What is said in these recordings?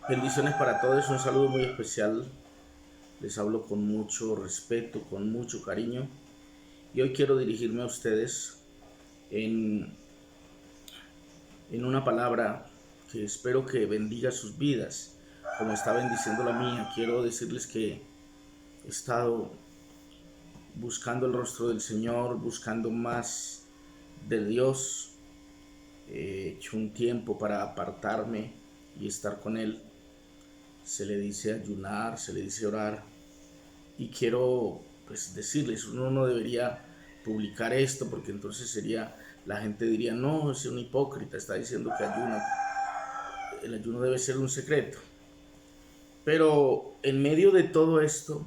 Bendiciones para todos, un saludo muy especial. Les hablo con mucho respeto, con mucho cariño. Y hoy quiero dirigirme a ustedes en, en una palabra que espero que bendiga sus vidas, como está bendiciendo la mía. Quiero decirles que he estado buscando el rostro del Señor, buscando más de Dios. He hecho un tiempo para apartarme y estar con Él. Se le dice ayunar, se le dice orar. Y quiero decirles, uno no debería publicar esto porque entonces la gente diría, no, es un hipócrita, está diciendo que ayuna. El ayuno debe ser un secreto. Pero en medio de todo esto,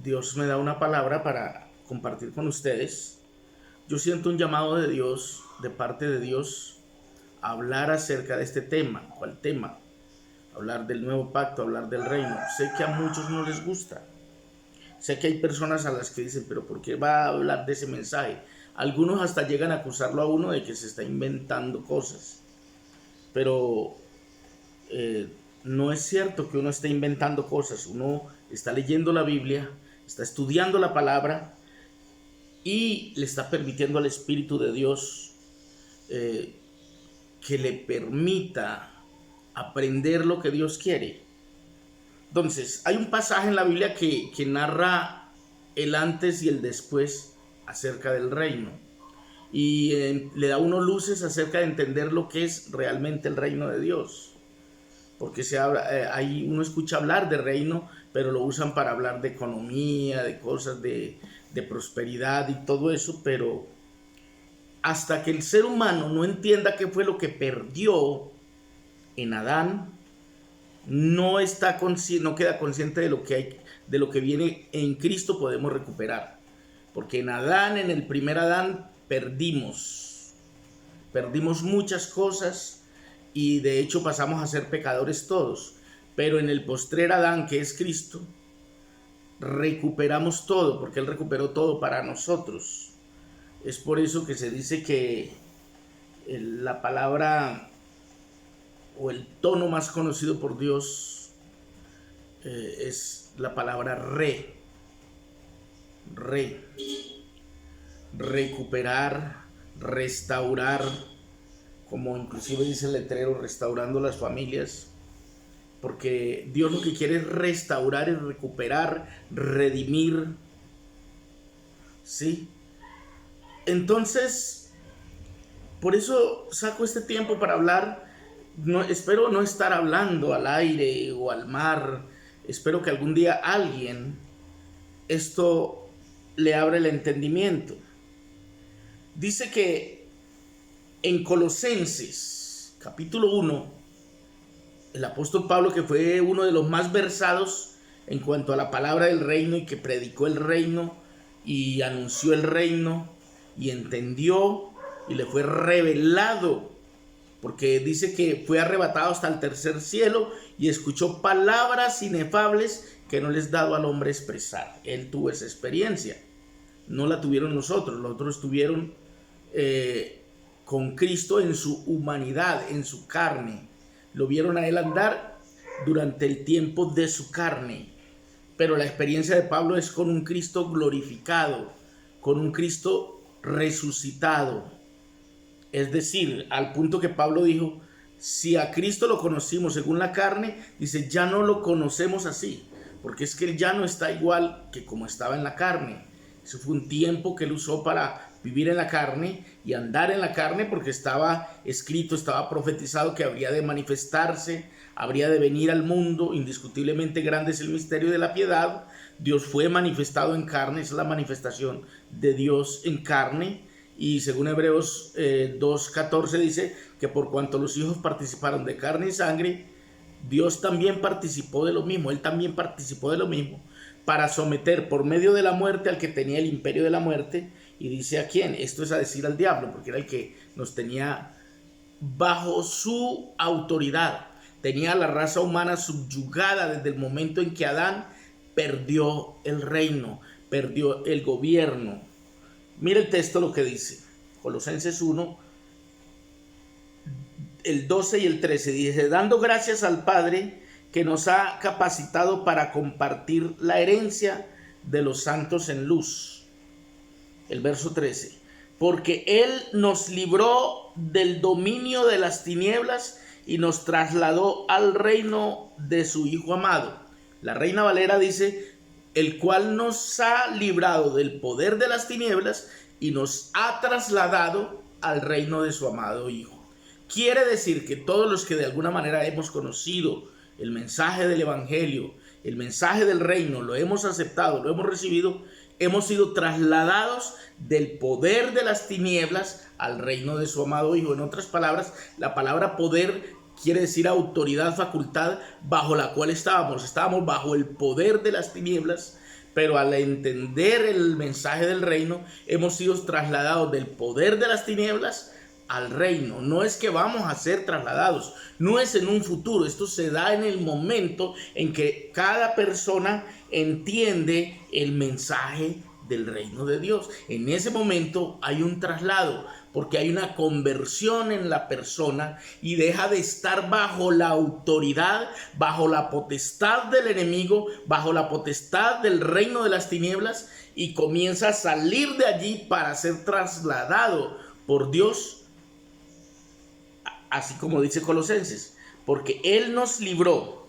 Dios me da una palabra para compartir con ustedes. Yo siento un llamado de Dios, de parte de Dios, a hablar acerca de este tema. ¿Cuál tema? Hablar del nuevo pacto, hablar del reino. Sé que a muchos no les gusta. Sé que hay personas a las que dicen, pero ¿por qué va a hablar de ese mensaje? Algunos hasta llegan a acusarlo a uno de que se está inventando cosas. Pero eh, no es cierto que uno esté inventando cosas. Uno está leyendo la Biblia, está estudiando la palabra y le está permitiendo al Espíritu de Dios eh, que le permita aprender lo que Dios quiere. Entonces, hay un pasaje en la Biblia que narra el antes y el después acerca del reino. Y le da a uno luces acerca de entender lo que es realmente el reino de Dios. Porque ahí uno escucha hablar de reino, pero lo usan para hablar de economía, de cosas de prosperidad y todo eso. Pero hasta que el ser humano no entienda qué fue lo que perdió en Adán, no queda consciente de lo que hay, de lo que viene en Cristo podemos recuperar. Porque en Adán, en el primer Adán, perdimos muchas cosas y de hecho pasamos a ser pecadores todos. Pero en el postrer Adán, que es Cristo, recuperamos todo, porque Él recuperó todo para nosotros. Es por eso que se dice que la palabra o el tono más conocido por Dios es la palabra recuperar, restaurar, como inclusive dice el letrero, restaurando las familias, porque Dios lo que quiere es restaurar y recuperar, redimir, ¿sí? Entonces, por eso saco este tiempo para hablar. No, espero no estar hablando al aire o al mar. Espero que algún día alguien esto le abra el entendimiento. Dice que en Colosenses, capítulo 1, el apóstol Pablo, que fue uno de los más versados en cuanto a la palabra del reino y que predicó el reino y anunció el reino y entendió y le fue revelado, porque dice que fue arrebatado hasta el tercer cielo y escuchó palabras inefables que no les dado al hombre expresar. Él tuvo esa experiencia, no la tuvieron nosotros. Los otros tuvieron con Cristo en su humanidad, en su carne. Lo vieron a Él andar durante el tiempo de su carne. Pero la experiencia de Pablo es con un Cristo glorificado, con un Cristo resucitado. Es decir, al punto que Pablo dijo, si a Cristo lo conocimos según la carne, dice, ya no lo conocemos así, porque es que Él ya no está igual que como estaba en la carne. Eso fue un tiempo que Él usó para vivir en la carne y andar en la carne, porque estaba escrito, estaba profetizado que habría de manifestarse, habría de venir al mundo. Indiscutiblemente grande es el misterio de la piedad. Dios fue manifestado en carne, es la manifestación de Dios en carne. Y según Hebreos 2:14 dice que por cuanto los hijos participaron de carne y sangre, Dios también participó de lo mismo, Él también participó de lo mismo, para someter por medio de la muerte al que tenía el imperio de la muerte. Y dice a quién, esto es a decir al diablo, porque era el que nos tenía bajo su autoridad, tenía a la raza humana subyugada desde el momento en que Adán perdió el reino, perdió el gobierno. Mira el texto lo que dice, Colosenses 1, el 12 y el 13 dice, dando gracias al Padre que nos ha capacitado para compartir la herencia de los santos en luz. El verso 13, porque Él nos libró del dominio de las tinieblas y nos trasladó al reino de su Hijo amado. La Reina Valera dice, el cual nos ha librado del poder de las tinieblas y nos ha trasladado al reino de su amado Hijo. Quiere decir que todos los que de alguna manera hemos conocido el mensaje del Evangelio, el mensaje del reino, lo hemos aceptado, lo hemos recibido, hemos sido trasladados del poder de las tinieblas al reino de su amado Hijo. En otras palabras, la palabra poder quiere decir autoridad, facultad bajo la cual estábamos bajo el poder de las tinieblas, pero al entender el mensaje del reino, hemos sido trasladados del poder de las tinieblas al reino. No es que vamos a ser trasladados, no es en un futuro, esto se da en el momento en que cada persona entiende el mensaje del reino de Dios. En ese momento hay un traslado, porque hay una conversión en la persona y deja de estar bajo la autoridad, bajo la potestad del enemigo, bajo la potestad del reino de las tinieblas, y comienza a salir de allí para ser trasladado por Dios, así como dice Colosenses, porque Él nos libró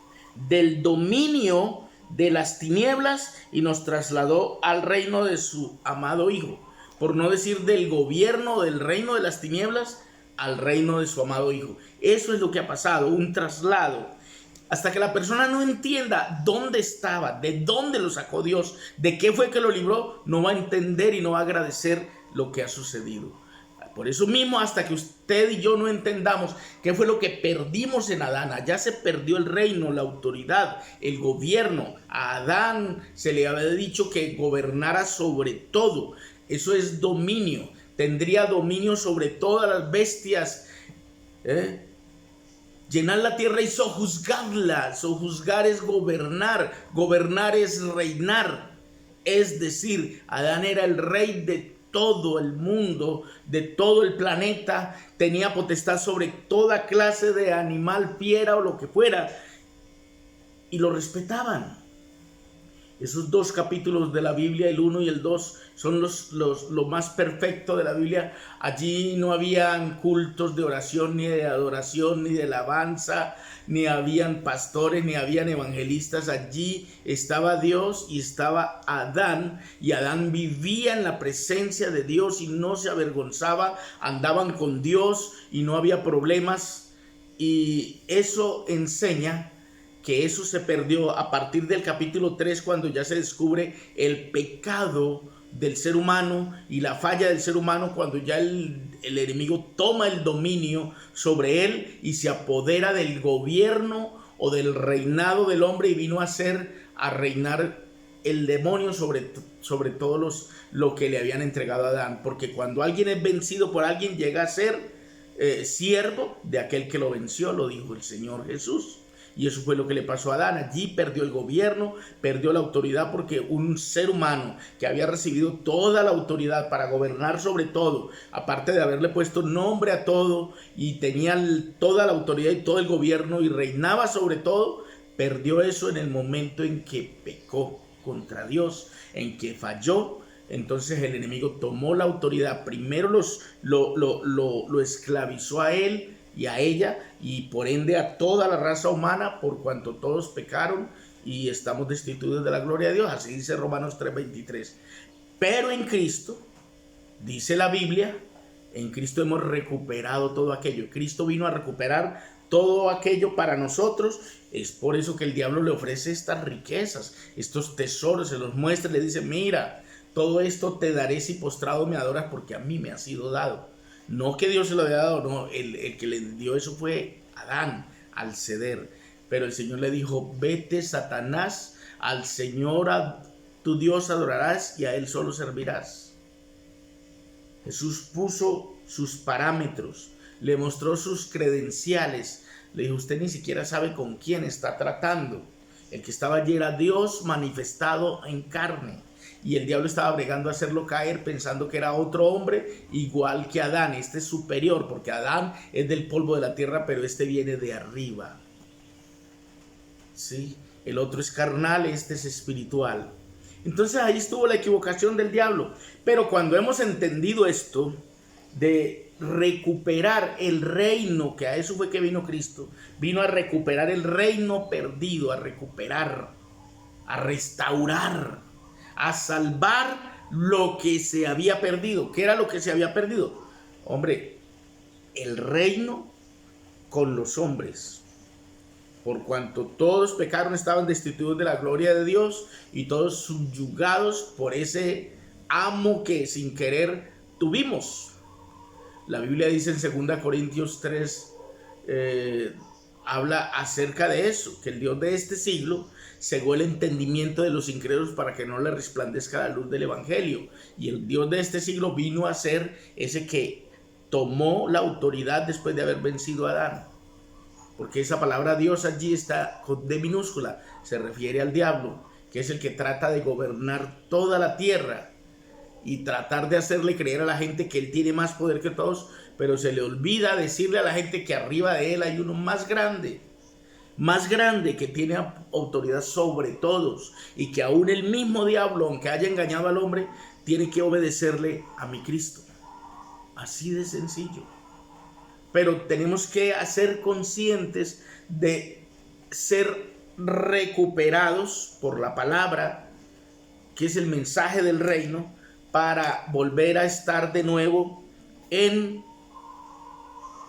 del dominio de las tinieblas y nos trasladó al reino de su amado Hijo. Por no decir del gobierno del reino de las tinieblas al reino de su amado Hijo. Eso es lo que ha pasado, un traslado. Hasta que la persona no entienda dónde estaba, de dónde lo sacó Dios, de qué fue que lo libró, no va a entender y no va a agradecer lo que ha sucedido. Por eso mismo, hasta que usted y yo no entendamos qué fue lo que perdimos en Adán, allá se perdió el reino, la autoridad, el gobierno. A Adán se le había dicho que gobernara sobre todo. Eso es dominio. Tendría dominio sobre todas las bestias. Llenar la tierra y sojuzgarla. Sojuzgar es gobernar. Gobernar es reinar. Es decir, Adán era el rey de todo el mundo, de todo el planeta. Tenía potestad sobre toda clase de animal, fiera o lo que fuera. Y lo respetaban. Esos dos capítulos de la Biblia, el 1 y el 2, son lo más perfecto de la Biblia. Allí no habían cultos de oración, ni de adoración, ni de alabanza, ni habían pastores, ni habían evangelistas. Allí estaba Dios y estaba Adán, y Adán vivía en la presencia de Dios y no se avergonzaba. Andaban con Dios y no había problemas. Y eso enseña que eso se perdió a partir del capítulo 3, cuando ya se descubre el pecado del ser humano y la falla del ser humano, cuando ya el enemigo toma el dominio sobre él y se apodera del gobierno o del reinado del hombre, y vino a reinar el demonio sobre todos lo que le habían entregado a Adán. Porque cuando alguien es vencido por alguien, llega a ser siervo de aquel que lo venció, lo dijo el Señor Jesús. Y eso fue lo que le pasó a Adán. Allí perdió el gobierno, perdió la autoridad, porque un ser humano que había recibido toda la autoridad para gobernar sobre todo, aparte de haberle puesto nombre a todo y tenía toda la autoridad y todo el gobierno y reinaba sobre todo, perdió eso en el momento en que pecó contra Dios, en que falló. Entonces el enemigo tomó la autoridad. Primero lo esclavizó a él y a ella, y por ende a toda la raza humana, por cuanto todos pecaron y estamos destituidos de la gloria de Dios. Así dice Romanos 3:23. Pero en Cristo, dice la Biblia, en Cristo hemos recuperado todo aquello. Cristo vino a recuperar todo aquello para nosotros. Es por eso que el diablo le ofrece estas riquezas, estos tesoros, se los muestra y le dice: mira, todo esto te daré si postrado me adoras, porque a mí me ha sido dado. No que Dios se lo haya dado, no, el que le dio eso fue Adán al ceder. Pero el Señor le dijo: vete, Satanás, al Señor a tu Dios adorarás y a Él solo servirás. Jesús puso sus parámetros, le mostró sus credenciales, le dijo: usted ni siquiera sabe con quién está tratando. El que estaba allí era Dios manifestado en carne. y el diablo estaba bregando a hacerlo caer pensando que era otro hombre igual que Adán. Este es superior porque Adán es del polvo de la tierra, pero este viene de arriba. ¿Sí? El otro es carnal, este es espiritual. Entonces ahí estuvo la equivocación del diablo. Pero cuando hemos entendido esto de recuperar el reino, que a eso fue que vino Cristo, vino a recuperar el reino perdido, a recuperar, a restaurar, a salvar lo que se había perdido. ¿Qué era lo que se había perdido? Hombre, el reino con los hombres. Por cuanto todos pecaron, estaban destituidos de la gloria de Dios y todos subyugados por ese amo que sin querer tuvimos. La Biblia dice en 2 Corintios 3, habla acerca de eso, que el Dios de este siglo cegó el entendimiento de los incrédulos para que no le resplandezca la luz del evangelio. Y el Dios de este siglo vino a ser ese que tomó la autoridad después de haber vencido a Adán. Porque esa palabra Dios allí está con D minúscula, se refiere al diablo, que es el que trata de gobernar toda la tierra y tratar de hacerle creer a la gente que él tiene más poder que todos, pero se le olvida decirle a la gente que arriba de él hay uno más grande que tiene autoridad sobre todos, y que aún el mismo diablo, aunque haya engañado al hombre, tiene que obedecerle a mi Cristo. Así de sencillo. Pero tenemos que ser conscientes de ser recuperados por la palabra, que es el mensaje del reino, para volver a estar de nuevo en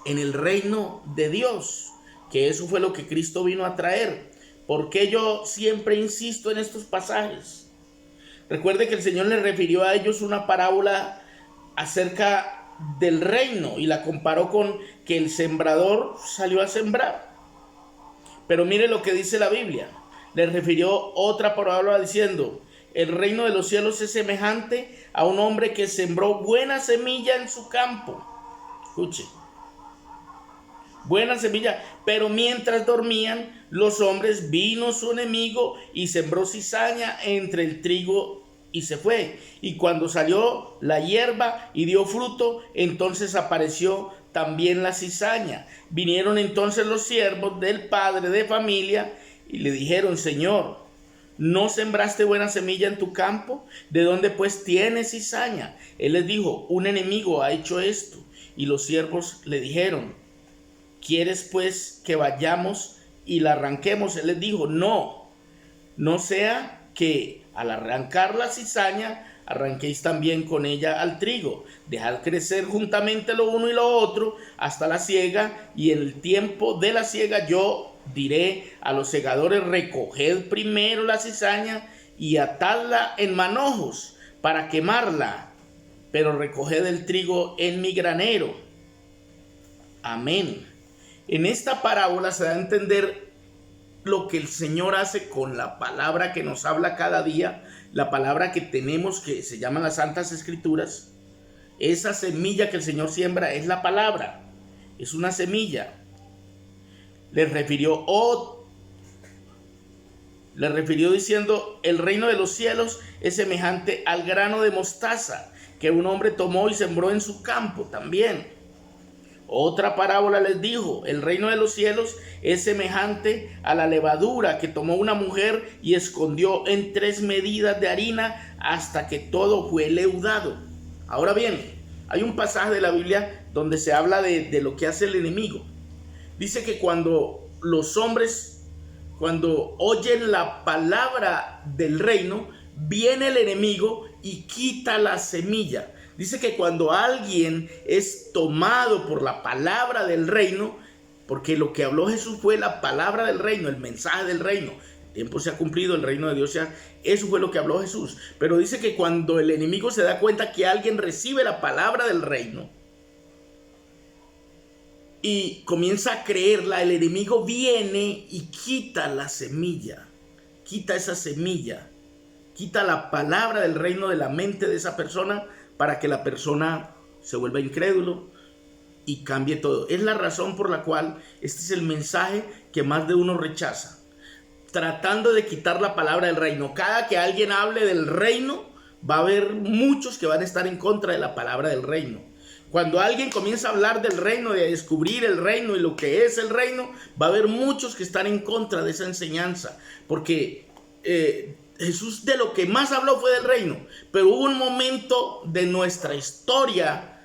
el reino de Dios, que eso fue lo que Cristo vino a traer. ¿Por qué yo siempre insisto en estos pasajes? Recuerde que el Señor le refirió a ellos una parábola acerca del reino y la comparó con que el sembrador salió a sembrar. Pero mire lo que dice la Biblia. Le refirió otra parábola diciendo: el reino de los cielos es semejante a un hombre que sembró buena semilla en su campo. Escuche. Buena semilla. Pero mientras dormían los hombres, vino su enemigo y sembró cizaña entre el trigo y se fue. Y cuando salió la hierba y dio fruto, entonces apareció también la cizaña. Vinieron entonces los siervos del padre de familia y le dijeron: Señor, ¿no sembraste buena semilla en tu campo? ¿De dónde pues tienes cizaña? Él les dijo: un enemigo ha hecho esto. Y los siervos le dijeron: ¿quieres pues que vayamos y la arranquemos? Él les dijo: no sea que al arrancar la cizaña arranquéis también con ella al trigo. Dejad crecer juntamente lo uno y lo otro hasta la siega, y en el tiempo de la siega yo diré a los segadores: recoged primero la cizaña y atadla en manojos para quemarla, pero recoged el trigo en mi granero. Amén. En esta parábola se da a entender lo que el Señor hace con la palabra que nos habla cada día, la palabra que tenemos, que se llaman las Santas Escrituras. Esa semilla que el Señor siembra es la palabra, es una semilla. Le refirió diciendo: el reino de los cielos es semejante al grano de mostaza que un hombre tomó y sembró en su campo también. Otra parábola les dijo: el reino de los cielos es semejante a la levadura que tomó una mujer y escondió en 3 medidas de harina hasta que todo fue leudado. Ahora bien, hay un pasaje de la Biblia donde se habla de lo que hace el enemigo. Dice que cuando los hombres, cuando oyen la palabra del reino, viene el enemigo y quita la semilla. Dice que cuando alguien es tomado por la palabra del reino, porque lo que habló Jesús fue la palabra del reino, el mensaje del reino. El tiempo se ha cumplido, el reino de Dios eso fue lo que habló Jesús. Pero dice que cuando el enemigo se da cuenta que alguien recibe la palabra del reino y comienza a creerla, el enemigo viene y quita la semilla, quita esa semilla, quita la palabra del reino de la mente de esa persona, para que la persona se vuelva incrédulo y cambie todo. Es la razón por la cual este es el mensaje que más de uno rechaza, tratando de quitar la palabra del reino. Cada que alguien hable del reino, va a haber muchos que van a estar en contra de la palabra del reino. Cuando alguien comienza a hablar del reino, de descubrir el reino y lo que es el reino, va a haber muchos que están en contra de esa enseñanza, porque Jesús de lo que más habló fue del reino, pero hubo un momento de nuestra historia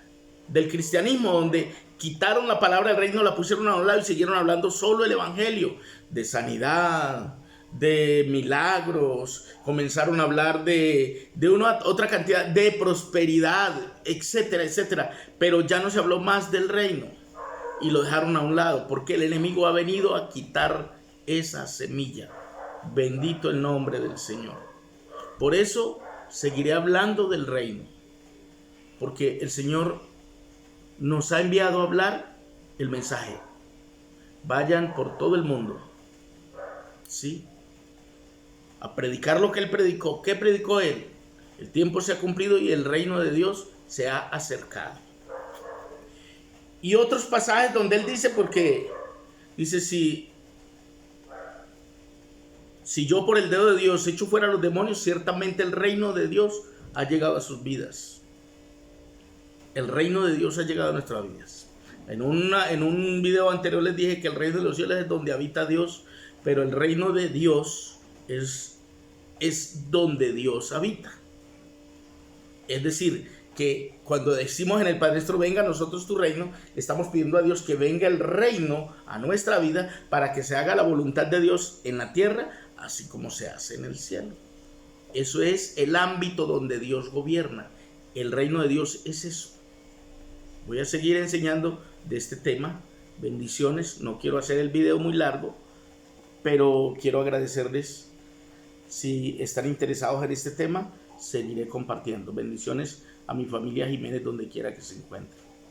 del cristianismo donde quitaron la palabra del reino, la pusieron a un lado y siguieron hablando solo el evangelio, de sanidad, de milagros, comenzaron a hablar de una otra cantidad de prosperidad, etcétera, etcétera, pero ya no se habló más del reino y lo dejaron a un lado porque el enemigo ha venido a quitar esa semilla. Bendito el nombre del Señor. Por eso seguiré hablando del reino, porque el Señor nos ha enviado a hablar el mensaje. Vayan por todo el mundo, ¿sí?, a predicar lo que Él predicó. ¿Qué predicó Él? El tiempo se ha cumplido y el reino de Dios se ha acercado. Y otros pasajes donde Él dice, porque dice, si yo por el dedo de Dios echo fuera a los demonios, ciertamente el reino de Dios ha llegado a sus vidas. El reino de Dios ha llegado a nuestras vidas. En un video anterior les dije que el reino de los cielos es donde habita Dios, pero el reino de Dios es donde Dios habita. Es decir, que cuando decimos en el Padre Nuestro, venga a nosotros tu reino, estamos pidiendo a Dios que venga el reino a nuestra vida para que se haga la voluntad de Dios en la tierra, así como se hace en el cielo. Eso es el ámbito donde Dios gobierna. El reino de Dios es eso. Voy a seguir enseñando de este tema. Bendiciones. No quiero hacer el video muy largo, pero quiero agradecerles. Si están interesados en este tema, seguiré compartiendo. Bendiciones a mi familia Jiménez donde quiera que se encuentre.